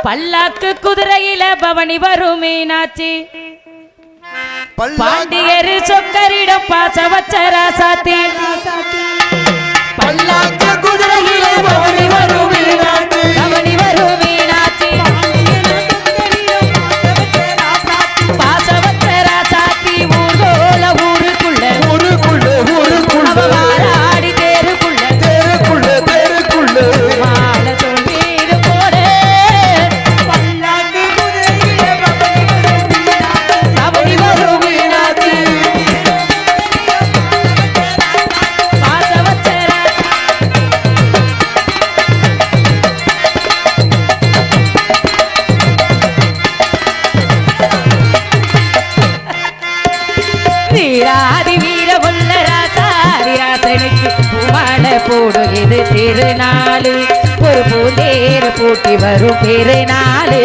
பல்லாக்கு குதிரையில பவனி வரும் மீனாட்சி பாண்டியர் சொக்கரிடம் பாச வச்ச ராசாத்தி பல்லாக்கு குதிரையில பவனி வரும் மீனாட்சி பவனி வரும் மீனாட்சி பாச வச்ச ராசாத்தி ஊர்கோல ஊருக்குள்ள ஆடி தேருக்குள்ள மாலை சொல்லிடு போடு பவனி வரும் மீனாட்சி பாச வச்ச வீராதி வீர உள்ள ராசாதிராசனுக்கு பூமாலை போடுகிறது திருநாளு ஒரு பூந்தேர் பூட்டி வரும் பெருநாளு